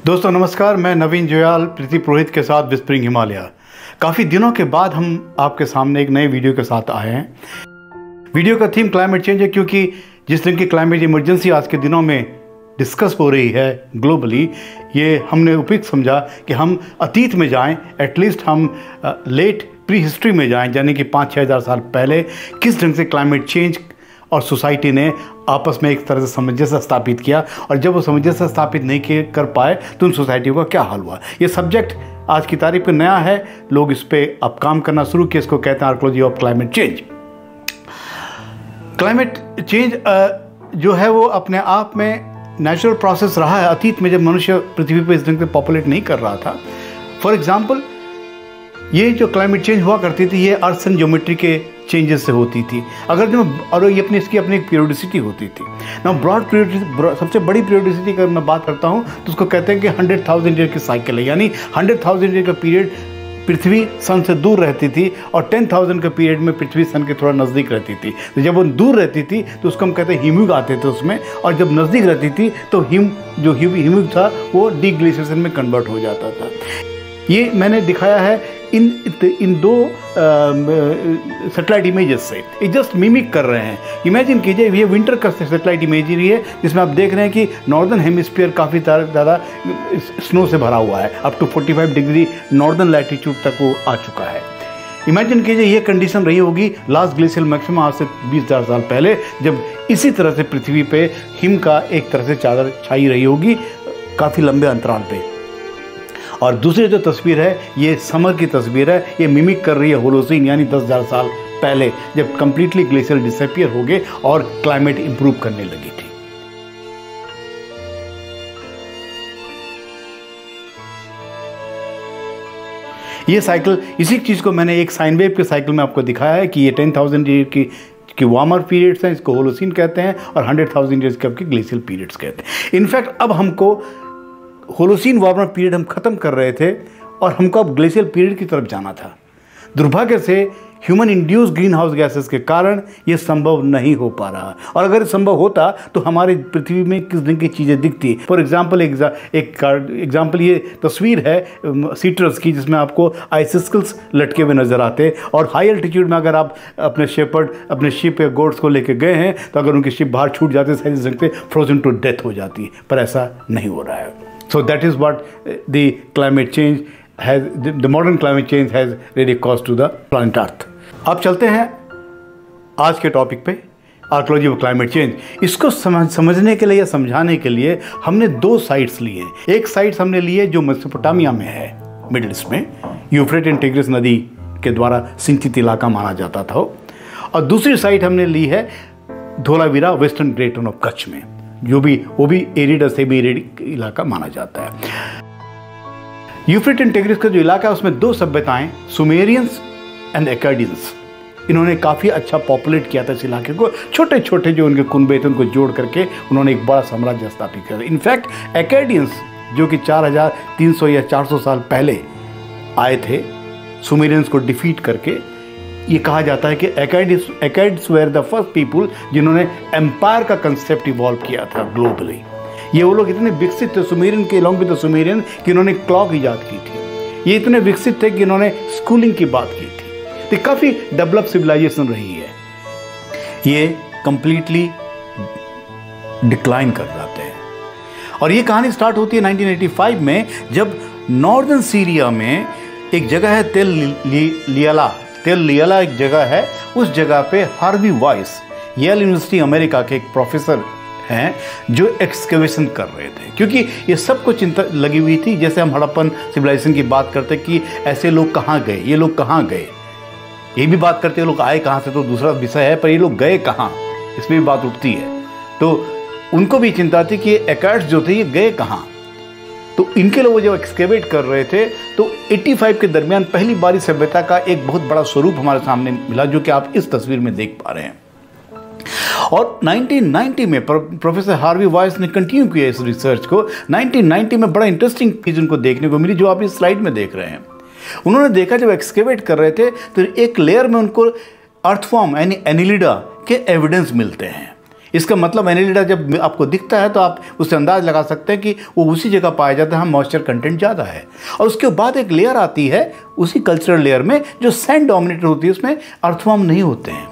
दोस्तों नमस्कार, मैं नवीन जोयाल प्रीति पुरोहित के साथ विस्परिंग हिमालय। काफ़ी दिनों के बाद हम आपके सामने एक नए वीडियो के साथ आए हैं। वीडियो का थीम क्लाइमेट चेंज है, क्योंकि जिस दिन की क्लाइमेट इमरजेंसी आज के दिनों में डिस्कस हो रही है ग्लोबली, ये हमने उपयुक्त समझा कि हम अतीत में जाएं, एटलीस्ट हम लेट प्री हिस्ट्री में जाएं, यानी कि 5-6 हज़ार साल पहले किस ढंग से क्लाइमेट चेंज और सोसाइटी ने आपस में एक तरह से सामंजस्य स्थापित किया, और जब वो सामंजस्य स्थापित नहीं कर पाए तो उन सोसाइटियों का क्या हाल हुआ। ये सब्जेक्ट आज की तारीख में नया है, लोग इस पर अब काम करना शुरू किए। इसको कहते हैं archaeology of climate change. Climate change जो है वो अपने आप में नेचुरल प्रोसेस रहा है। अतीत में जब मनुष्य पृथ्वी पर इस ढंग से पॉपुलेट नहीं कर रहा था, फॉर एग्जाम्पल ये जो क्लाइमेट चेंज हुआ करती थी, ये अर्थ एंड ज्योमेट्री के चेंजेस से होती थी। अगर जो और ये इसकी अपनी एक पीरियोडिसिटी होती थी ना, ब्रॉड पीरियोडिसिटी। सबसे बड़ी पीरियोडिसिटी का मैं बात करता हूँ तो उसको कहते हैं कि 100,000 ईयर की साइकिल है, यानी 100,000 ईयर का पीरियड पृथ्वी सन से दूर रहती थी, और 10,000 के पीरियड में पृथ्वी सन के थोड़ा नज़दीक रहती थी। तो जब वो दूर रहती थी तो उसको हम कहते हैं हिमयुग आते थे उसमें, और जब नज़दीक रहती थी तो हिमयुग था वो डीग्लेशिएशन में कन्वर्ट हो जाता था। ये मैंने दिखाया है इन दो सैटेलाइट इमेजेस से। ये जस्ट मिमिक कर रहे हैं। इमेजिन कीजिए, ये विंटर का सैटेलाइट इमेजरी है जिसमें आप देख रहे हैं कि नॉर्दर्न हेमिस्फीयर काफ़ी ज़्यादा स्नो से भरा हुआ है। Up to 45 degree northern latitude तक वो आ चुका है। इमेजिन कीजिए ये कंडीशन रही होगी लास्ट ग्लेशियल मैक्सिमम आज से 20,000 साल पहले, जब इसी तरह से पृथ्वी पे हिम का एक तरह से चादर छाई रही होगी काफ़ी लंबे अंतराल पे। और दूसरी जो तस्वीर है ये समर की तस्वीर है। ये मिमिक कर रही है होलोसीन, यानी 10,000 साल पहले, जब कंप्लीटली ग्लेशियर डिसअपीयर हो गए और क्लाइमेट इंप्रूव करने लगी थी। ये साइकिल, इसी चीज़ को मैंने एक साइन वेव के साइकिल में आपको दिखाया है कि ये 10,000 ईयर की वार्मर पीरियड्स हैं, इसको होलोसीन कहते हैं, और 100,000 ईयर्स के आपके ग्लेशियल पीरियड्स कहते हैं। इनफैक्ट अब हमको होलोसीन वार्मर पीरियड हम ख़त्म कर रहे थे और हमको अब ग्लेशियल पीरियड की तरफ जाना था। दुर्भाग्य से human induce green house gases के कारण ये संभव नहीं हो पा रहा, और अगर संभव होता तो हमारी पृथ्वी में किस ढंग की चीज़ें दिखती। फॉर एग्जाम्पल एग्जाम्पल ये तस्वीर है सीट्रस की, जिसमें आपको आइसिकल्स लटके हुए नज़र आते, और हाई एल्टीट्यूड में अगर आप अपने शिप या गोड्स को लेके गए हैं तो अगर उनकी शिप बाहर छूट जाती है इस ढंग से फ्रोजन टू डेथ हो जाती है, पर ऐसा नहीं हो रहा है। So that is what the climate change has, the modern climate change has really caused to the planet Earth. अब चलते हैं आज के टॉपिक पे, आर्कोलॉजी ऑफ क्लाइमेट चेंज। इसको समझने के लिए या समझाने के लिए हमने दो साइट्स लिए हैं। एक साइट्स हमने लिए जो मेसोपोटामिया में है, मिडिल ईस्ट में, यूफ्रेट एंड टिग्रिस नदी के द्वारा सिंचित इलाका माना जाता था, और दूसरी साइट हमने ली है Dholavira western great of Kutch में, वो भी एरिड सेमी एरिड इलाका माना जाता है। यूफ्रेट एंड टिग्रिस का जो इलाका है उसमें दो सभ्यताएं, सुमेरियंस एंड एक्काडियंस, इन्होंने काफ़ी अच्छा पॉपुलेट किया था इस इलाके को। छोटे छोटे जो उनके कुनबे थे उनको जोड़ करके उन्होंने एक बड़ा साम्राज्य स्थापित किया था। इनफैक्ट एक्काडियंस जो कि 4,300 या 400 साल पहले आए थे सुमेरियंस को डिफीट करके, ये कहा जाता है कि एक्काइड्स वेर द फर्स्ट पीपुल जिन्होंने एम्पायर का कंसेप्ट इवॉल्व किया था ग्लोबली। ये वो लोग इतने विकसित थे सुमेरियन के अलॉन्ग विद द सुमेरियन कि इन्होंने क्लॉक ईजाद की थी। ये इतने विकसित थे कि इन्होंने स्कूलिंग की बात की थी। तो काफ़ी डेवलप सिविलाइजेशन रही है। ये कंप्लीटली डिक्लाइन कर जाते हैं, और ये कहानी स्टार्ट होती है 1985 में, जब नॉर्दर्न सीरिया में एक जगह है तेल लियाला एक जगह है। उस जगह पे Harvey Weiss, Yale University America के एक प्रोफेसर हैं, जो एक्सकेवेशन कर रहे थे, क्योंकि ये सबको चिंता लगी हुई थी। जैसे हम हड़प्पन सिविलाइजेशन की बात करते कि ऐसे लोग कहाँ गए, ये लोग कहाँ गए, ये भी बात करते हैं लोग आए कहाँ से, तो दूसरा विषय है, पर ये लोग गए कहाँ, इसमें भी बात उठती है। तो उनको भी चिंता थी कि एक्काइड्स जो थे ये गए कहाँ। तो इनके लोग जब एक्सकेवेट कर रहे थे तो 85 के दरमियान पहली बारी सभ्यता का एक बहुत बड़ा स्वरूप हमारे सामने मिला, जो कि आप इस तस्वीर में देख पा रहे हैं। और 1990 में प्रोफेसर हार्वी वाइस ने कंटिन्यू किया इस रिसर्च को। 1990 में बड़ा इंटरेस्टिंग चीज़ उनको देखने को मिली, जो आप इस स्लाइड में देख रहे हैं। उन्होंने देखा जब एक्सकेवेट कर रहे थे तो एक लेयर में उनको अर्थफॉर्म यानी एनिलिडा के एविडेंस मिलते हैं। इसका मतलब एनिलिडा जब आपको दिखता है तो आप उससे अंदाज लगा सकते हैं कि वो उसी जगह पाया जाता है, मॉइस्चर कंटेंट ज़्यादा है। और उसके बाद एक लेयर आती है उसी कल्चरल लेयर में जो सैंड डोमिनेटेड होती है, उसमें अर्थवर्म नहीं होते हैं।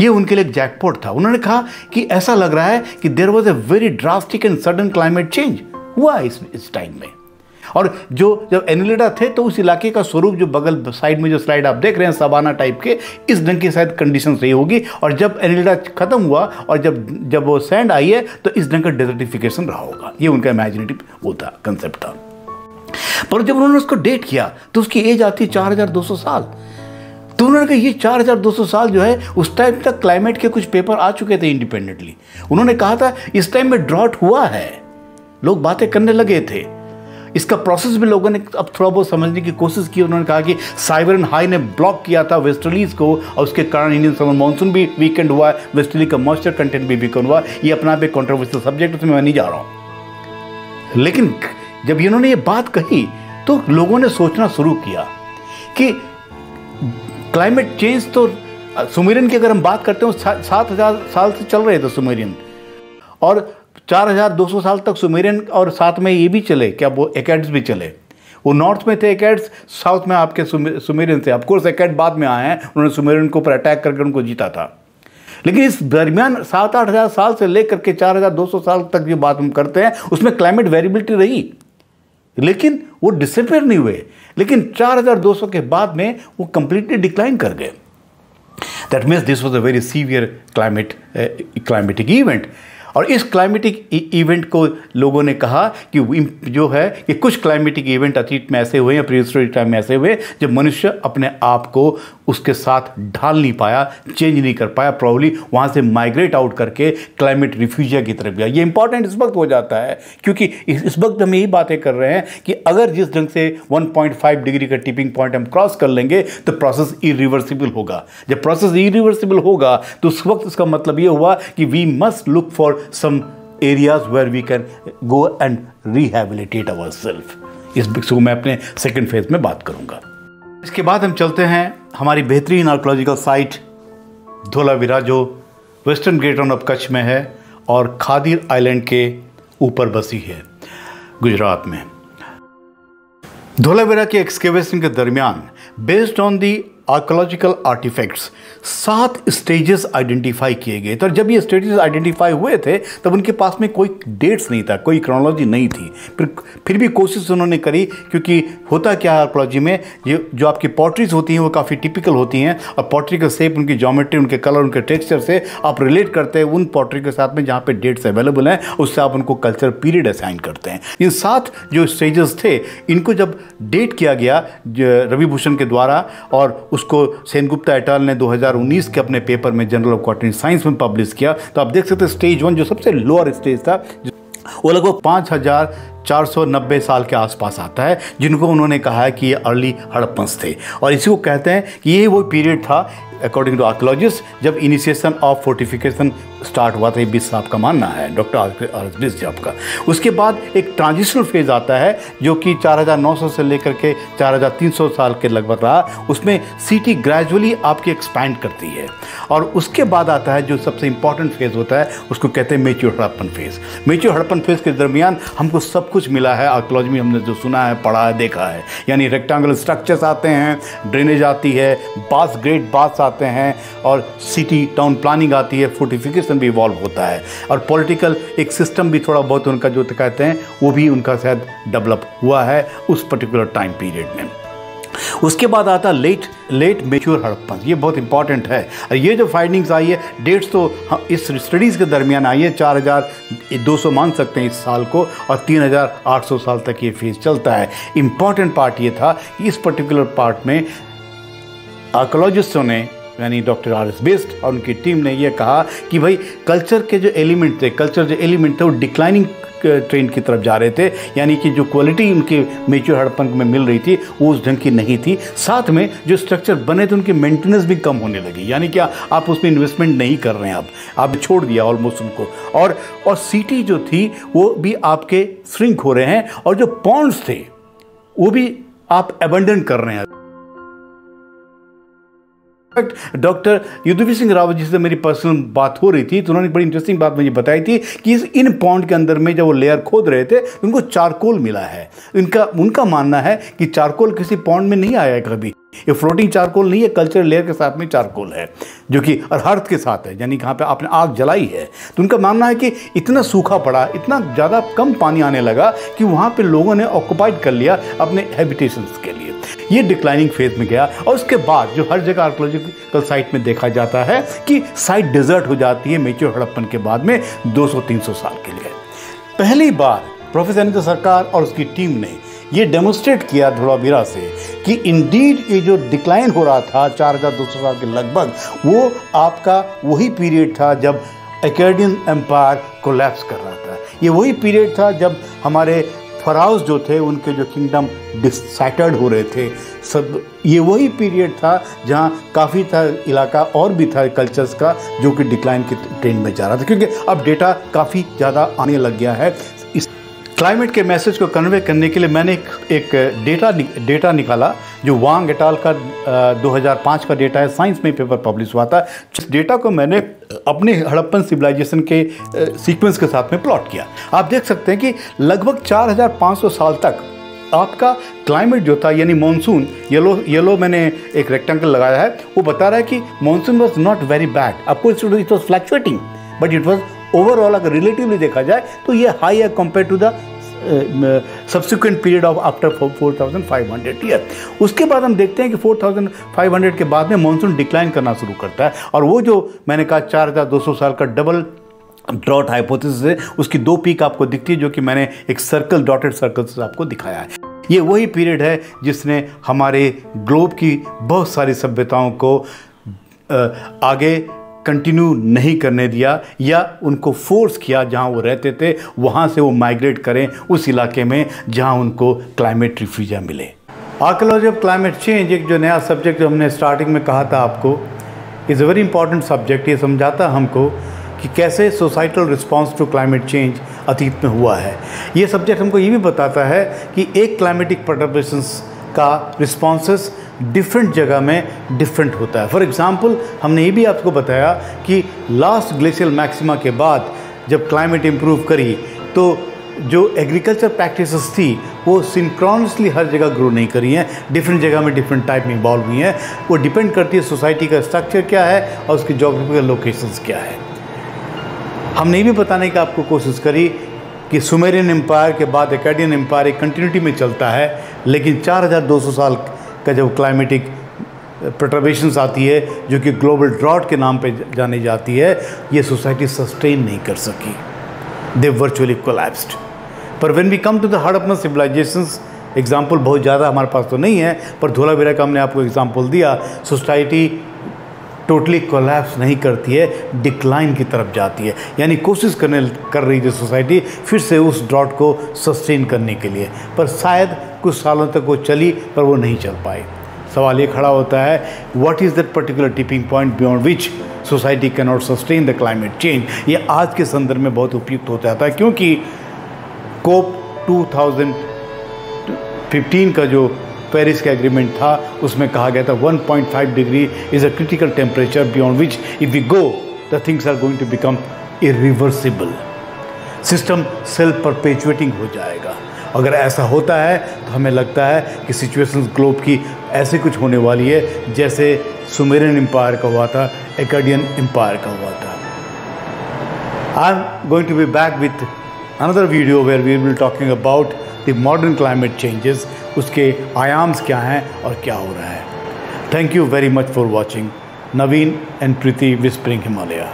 ये उनके लिए एक जैकपॉट था। उन्होंने कहा कि ऐसा लग रहा है कि there was a very drastic and sudden climate change हुआ इस टाइम में। और जब एनिलिडा थे तो उस इलाके का स्वरूप, जो बगल साइड में जो स्लाइड आप देख रहे हैं सवाना टाइप के, इस ढंग की शायद कंडीशन रही होगी। और जब एनिलिडा खत्म हुआ और जब वो सैंड आई है तो इस ढंग का डेजर्टिफिकेशन रहा होगा। ये उनका इमेजिनेटिव वो था, कंसेप्ट था। पर जब उन्होंने उसको डेट किया तो उसकी एज आती है 4200 साल। तो उन्होंने कहा ये 4200 साल जो है, उस टाइम तक क्लाइमेट के कुछ पेपर आ चुके थे इंडिपेंडेंटली। उन्होंने कहा था इस टाइम में ड्रॉट हुआ है, लोग बातें करने लगे थे। इसका प्रोसेस भी लोगों ने अब थोड़ा बहुत समझने की कोशिश की। उन्होंने कहा कि साइबेरियन हाई ने ब्लॉक किया था वेस्टर्लीज को और उसके कारण इंडियन समर मानसून भी वीकेंड हुआ, वेस्टर्ली का मॉइस्चर कंटेंट भी वीकेंड हुआ। ये अपना भी कंट्रोवर्शियल सब्जेक्ट, उसमें मैं नहीं जा रहा हूं। लेकिन जब इन्होंने ये बात कही तो लोगों ने सोचना शुरू किया कि क्लाइमेट चेंज तो सुमेरियन की अगर हम बात करते हैं 7000 साल से चल रहे थे सुमेरियन, और 4200 साल तक सुमेरियन, और साथ में ये भी चले, क्या वो एकैड्स भी चले। वो नॉर्थ में थे एकैड्स, साउथ में आपके सुमेरियन थे। ऑफकोर्स एकैड बाद में आए हैं, उन्होंने सुमेरियन को ऊपर अटैक करके उनको जीता था। लेकिन इस दरमियान 7-8 हज़ार साल से लेकर के 4200 साल तक जो बात हम करते हैं उसमें क्लाइमेट वेरिएबिलिटी रही, लेकिन वो डिसअपीयर नहीं हुए। लेकिन 4200 के बाद में वो कंप्लीटली डिक्लाइन कर गए। That means this was a very severe climatic event. और इस क्लाइमेटिक इवेंट को लोगों ने कहा कि जो है कि कुछ क्लाइमेटिक इवेंट अतीत में ऐसे हुए हैं, प्रीहिस्टोरिक टाइम में ऐसे हुए जब मनुष्य अपने आप को उसके साथ ढाल नहीं पाया, चेंज नहीं कर पाया, प्रॉब्ली वहाँ से माइग्रेट आउट करके क्लाइमेट रिफ्यूजिया की तरफ गया। ये इंपॉर्टेंट इस वक्त हो जाता है क्योंकि इस वक्त हम यही बातें कर रहे हैं कि अगर जिस ढंग से 1.5 डिग्री का टिपिंग पॉइंट हम क्रॉस कर लेंगे तो प्रोसेस इरिवर्सिबल होगा। जब प्रोसेस इरिवर्सिबल होगा तो उस वक्त इसका मतलब ये हुआ कि we must look for some areas where we can go and rehabilitate ourselves। इस विषय को मैं अपने सेकंड फेज में बात करूंगा। इसके बाद हम चलते हैं हमारी बेहतरीन आर्कोलॉजिकल साइट धोलावीरा, जो western great run of Kutch में है और खादीर आइलैंड के ऊपर बसी है गुजरात में। धोलावीरा के एक्सकेवेशन के दरमियान based on the archaeological artefacts 7 stages identify किए गए। तो जब ये स्टेजेस आइडेंटिफाई हुए थे तब उनके पास में कोई डेट्स नहीं था, कोई क्रोनोलॉजी नहीं थी। फिर भी कोशिश उन्होंने करी, क्योंकि होता क्या है आर्कोलॉजी में, ये जो आपकी पॉटरीज होती हैं वो काफ़ी टिपिकल होती हैं और पॉटरी का शेप, उनकी ज्योमेट्री, उनके कलर, उनके टेक्सचर से आप रिलेट करते हैं उन पॉटरी के साथ में जहाँ पे डेट्स अवेलेबल हैं, उससे आप उनको कल्चर पीरियड असाइन करते हैं। इन 7 जो स्टेजेस थे इनको जब डेट किया गया रविभूषण के द्वारा, और उसको सेनगुप्ता एट अल ने 2019 के अपने पेपर में जर्नल ऑफ कॉटनी साइंस में पब्लिश किया, तो आप देख सकते हैं स्टेज 1 जो सबसे लोअर स्टेज था वो लगभग 5490 साल के आसपास आता है, जिनको उन्होंने कहा है कि ये अर्ली हड़प्पन्स थे। और इसी को कहते हैं कि ये वो पीरियड था अकॉर्डिंग टू आर्कोलॉजिस्ट जब इनिशिएशन ऑफ फोर्टिफिकेशन स्टार्ट हुआ था। ये बिस साहब का मानना है, डॉक्टर आर साहब का। उसके बाद एक ट्रांजिशनल फेज आता है जो कि 4900 से लेकर के 4300 साल के लगभग रहा। उसमें सिटी ग्रेजुअली आपकी एक्सपैंड करती है। और उसके बाद आता है जो सबसे इंपॉर्टेंट फेज होता है, उसको कहते हैं mature Harappan phase. Mature Harappan phase के दरमियान हमको सब कुछ मिला है आर्कोलॉजी में, हमने जो सुना है, पढ़ा है, देखा है। यानी रेक्टेंगुलर स्ट्रक्चर्स आते हैं, ड्रेनेज आती है, बाथ्स, ग्रेट बाथ्स आते हैं, और सिटी टाउन प्लानिंग आती है, फोर्टिफिकेशन भी इवॉल्व होता है, और पॉलिटिकल एक सिस्टम भी थोड़ा बहुत उनका जो कहते हैं वो भी उनका शायद डेवलप हुआ है उस पर्टिकुलर टाइम पीरियड में। उसके बाद आता लेट मेच्योर हड़प्पन। ये बहुत इंपॉर्टेंट है। ये जो फाइंडिंग्स आई है, डेट्स तो इस स्टडीज़ के दरमियान आई है, 4200 मान सकते हैं इस साल को, और 3800 साल तक ये फेज चलता है। इंपॉर्टेंट पार्ट ये था कि इस पर्टिकुलर पार्ट में आर्कोलॉजिस्टों ने, यानी डॉक्टर आर.एस. बिस्ट और उनकी टीम ने यह कहा कि भाई कल्चर के जो एलिमेंट थे वो डिक्लाइनिंग ट्रेंड की तरफ जा रहे थे, यानी कि जो क्वालिटी उनके मेच्योर हड़प्पन में मिल रही थी वो उस ढंग की नहीं थी। साथ में जो स्ट्रक्चर बने थे उनकी मेंटेनेंस भी कम होने लगी, यानी क्या आप उसमें इन्वेस्टमेंट नहीं कर रहे हैं, आप छोड़ दिया ऑलमोस्ट उनको। और सिटी जो थी वो भी आपके श्रिंक हो रहे हैं, और जो पॉन्ड्स थे वो भी आप अबंडन कर रहे हैं। इनफैक्ट डॉक्टर युद्धवीर सिंह रावत जिससे मेरी पर्सनल बात हो रही थी तो उन्होंने बड़ी इंटरेस्टिंग बात मुझे बताई थी कि इन पॉन्ड के अंदर में जब वो लेयर खोद रहे थे उनको चारकोल मिला है। उनका मानना है कि चारकोल किसी पॉन्ड में नहीं आया है कभी, ये फ्लोटिंग चारकोल नहीं है, कल्चर लेयर के साथ में चारकोल है जो कि अर्थ के साथ है, यानी कहाँ पे आपने आग जलाई है। तो उनका मानना है कि इतना सूखा पड़ा, इतना ज़्यादा कम पानी आने लगा कि वहाँ पे लोगों ने ऑक्युपाइड कर लिया अपने हैबिटेशंस के लिए। ये डिक्लाइनिंग फेज में गया और उसके बाद जो हर जगह आर्कियोलॉजिकल साइट में देखा जाता है कि साइट डिजर्ट हो जाती है मेच्योर हड़प्पन के बाद में 200-300 साल के लिए। पहली बार प्रोफेसर अनिता सरकार और उसकी टीम ने ये डेमोन्स्ट्रेट किया धोलावीरा से कि इंडीड ये जो डिक्लाइन हो रहा था 4200 साल के लगभग, वो आपका वही पीरियड था जब एक्काडियन एम्पायर कोलैप्स कर रहा था। ये वही पीरियड था जब हमारे फराउज जो थे उनके जो किंगडम डिसैटर्ड हो रहे थे सब। ये वही पीरियड था जहाँ काफ़ी था इलाका और भी था कल्चर्स का जो कि डिक्लाइन के ट्रेंड में जा रहा था, क्योंकि अब डेटा काफ़ी ज़्यादा आने लग गया है। इस क्लाइमेट के मैसेज को कन्वे करने के लिए मैंने एक डेटा निकाला जो वांग एट अल का 2005 का डेटा है, साइंस में पेपर पब्लिश हुआ था। इस डेटा को मैंने अपने हड़प्पन सिविलाइजेशन के सीक्वेंस के साथ में प्लॉट किया। आप देख सकते हैं कि लगभग 4500 साल तक आपका क्लाइमेट जो था, यानी मॉनसून, येलो मैंने एक रेक्टेंगल लगाया है, वो बता रहा है कि monsoon was not very bad. Of course it was fluctuating but it was overall अगर रिलेटिवली देखा जाए तो ये हाई है compare to the subsequent period of after 4500 year. उसके बाद हम देखते हैं कि 4500 के बाद में मानसून डिक्लाइन करना शुरू करता है और वो जो मैंने कहा 4200 साल का डबल ड्रॉट हाइपोथेसिस है उसकी दो पीक आपको दिखती है जो कि मैंने एक सर्कल डॉटेड सर्कल से आपको दिखाया है। ये वही पीरियड है जिसने हमारे ग्लोब की बहुत सारी सभ्यताओं को आगे कंटिन्यू नहीं करने दिया या उनको फोर्स किया जहाँ वो रहते थे वहाँ से वो माइग्रेट करें उस इलाके में जहाँ उनको क्लाइमेट रिफ्यूजिया मिले। आर्कियोलॉजी ऑफ क्लाइमेट चेंज एक जो नया सब्जेक्ट जो हमने स्टार्टिंग में कहा था आपको, is a very important subject. ये समझाता हमको कि कैसे societal response to climate change अतीत में हुआ है। ये सब्जेक्ट हमको ये भी बताता है कि एक क्लाइमेटिक पर्टर्बेशंस का रिस्पॉन्सेस डिफरेंट जगह में डिफरेंट होता है। फॉर एग्जांपल हमने ये भी आपको बताया कि लास्ट ग्लेशियल मैक्सिमा के बाद जब क्लाइमेट इम्प्रूव करी तो जो एग्रीकल्चर प्रैक्टिसेस थी वो सिंक्रोनसली हर जगह ग्रो नहीं करी हैं, डिफरेंट जगह में डिफरेंट टाइप में इवॉल्व हुई हैं। वो डिपेंड करती है सोसाइटी का स्ट्रक्चर क्या है और उसकी जोग्राफिकल लोकेशंस क्या है। हमने ये भी बताने की आपको कोशिश करी कि सुमेरियन एम्पायर के बाद एक्काडियन एम्पायर एक कंटिन्यूटी में चलता है, लेकिन 4200 साल का जब क्लाइमेटिक पर्टर्बेशंस आती है जो कि ग्लोबल ड्रॉट के नाम पे जानी जाती है, ये सोसाइटी सस्टेन नहीं कर सकी, दे वर्चुअली कोलैप्स्ड। पर when we come to the Harappan civilisations, example बहुत ज़्यादा हमारे पास तो नहीं है पर धोलावीरा का हमने आपको एग्जाम्पल दिया। सोसाइटी टोटली कोलैप्स नहीं करती है, डिक्लाइन की तरफ जाती है, यानी कोशिश कर रही थी सोसाइटी फिर से उस ड्रॉट को सस्टेन करने के लिए, पर शायद कुछ सालों तक वो चली पर वो नहीं चल पाई। सवाल ये खड़ा होता है what is that particular tipping point beyond which society can not sustain the climate change. ये आज के संदर्भ में बहुत उपयुक्त हो जाता है क्योंकि कोप 2015 का जो पेरिस का एग्रीमेंट था उसमें कहा गया था 1.5 degree is a critical temperature beyond which if we go the things are going to become irreversible, system self perpetuating हो जाएगा। अगर ऐसा होता है तो हमें लगता है कि सिचुएशंस ग्लोब की ऐसे कुछ होने वाली है जैसे सुमेरियन एम्पायर का हुआ था, एक्काडियन एम्पायर का हुआ था। I am going to be back with another video where we will talking about the modern climate changes, उसके आयाम्स क्या हैं और क्या हो रहा है। Thank you very much for watching. Naveen and Preeti whispering Himalaya.